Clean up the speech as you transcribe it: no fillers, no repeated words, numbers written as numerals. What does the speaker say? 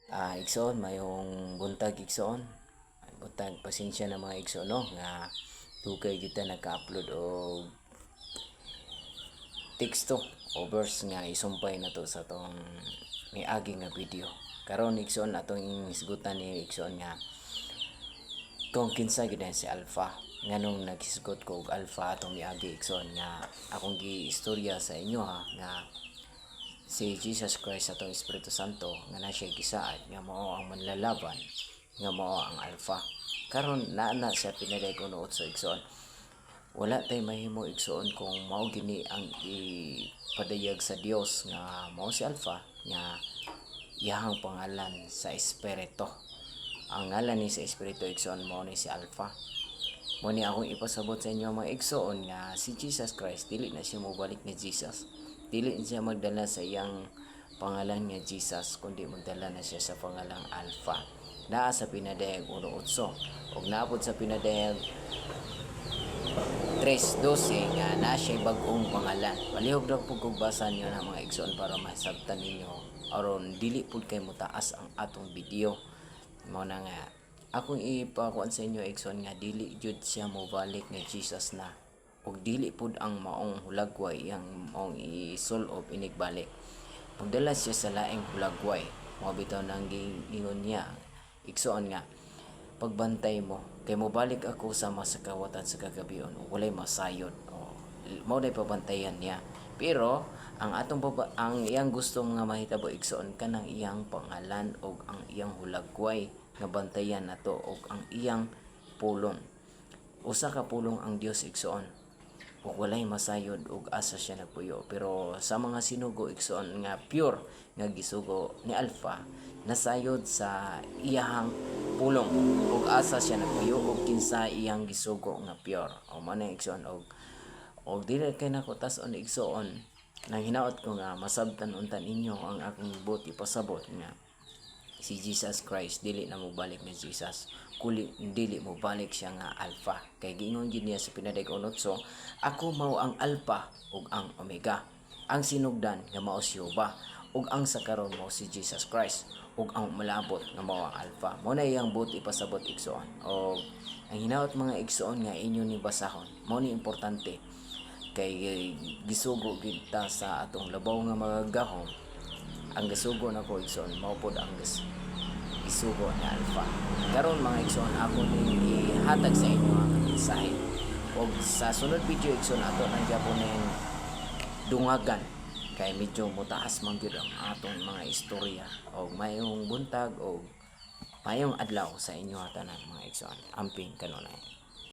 Igsoon, mayong buntag igsoon. Buntag pasensya na mga igsoon no nga dugay kita nagka-upload og teksto o verse nga isumpay na to sa tong miagi nga video. Karon igsoon atong isgutan ni igsoon nga kung kinsa gid si Alpha. Nganong naghisgot ko og Alpha atong miagi igsoon nga akong giistorya sa inyo ha nga si Jesus Christ atong Espiritu Santo nga na siya gisaad nga mao ang manlalaban nga mao ang Alpha. Karon naa siya pinalay ko nuot sa igsoon. Wala tay mahimo igsoon kung mao gini ang ipadayag sa Dios nga mao si Alpha nga iyahang pangalan sa Espiritu. Ang ngalan ni sa Espiritu igsoon mao ni si Alpha. Mo ni akong ipasabot sa inyo mga igsoon nga si Jesus Christ dili na siya mobalik nga Jesus. Dili siya magdala sa iyang pangalan nga Jesus kundi magdala na siya sa pangalang Alpha. Naa sa pinadayag 1:8 ug naabot sa pinadayag 3:12 nga na siya bag-ong pangalan. Palihog ra pug kog basa niyo na mga igsoon para masabtan ninyo aron dili pud kay motaas ang atong video. Mao na nga akong ipakuan sa inyo igsoon nga dili jud siya mobalik nga Jesus na ug dili pud ang maong hulagway ang maong isul-ob inigbalik. Pagdala siya sa laing hulagway mao bitaw nang gingon niya igsoon nga pagbantay mo kay mobalik ako sama sa kawatan sa kagabion walay masayod mao day pabantayan niya pero ang ang iyang gusto nga mahitabo igsoon kanang iyang pangalan og ang iyang hulagway nga bantayan nato og ang iyang pulong usa ka pulong ang Dios igsoon ug walay masayod ug asa siya nagpuyo pero sa mga sinugo igsoon nga pure nga gisugo ni Alpha nasayod sa iyahang pulong ug asa siya nagpuyo ug kinsa iyang gisugo nga pure o man igsoon og dili kay nako tas-on igsoon nang hinaot ko nga masabtan untan inyo ang akong buti pasabot nga si Jesus Christ dili na mo balik ni Jesus kuli dili mo balik siya nga Alpha kay giingon gid niya sa pinadayag 8 ako mao ang Alpha ug ang Omega ang sinugdan nga mao si Jehova ug ang sakaron mao si Jesus Christ ug ang malabot nga mao ang Alpha mao na iyang buti pasabot igsoon og ang hinaot mga igsoon nga inyo ni basahon mao ni importante kay gisugo gid ta sa atong labaw nga mga gahom ang gisugo na ko igsoon mao pod ang gisugo ni Alpha. Karon mga igsoon ako ni ihatag sa inyo ang mensahe. Og sa sunod video igsoon ato nang gyapon ning dungagan kay medyo mutaas man gyud ang atong mga istorya og mayong buntag og mayong adlaw sa inyo tanan mga igsoon. Amping kanunay.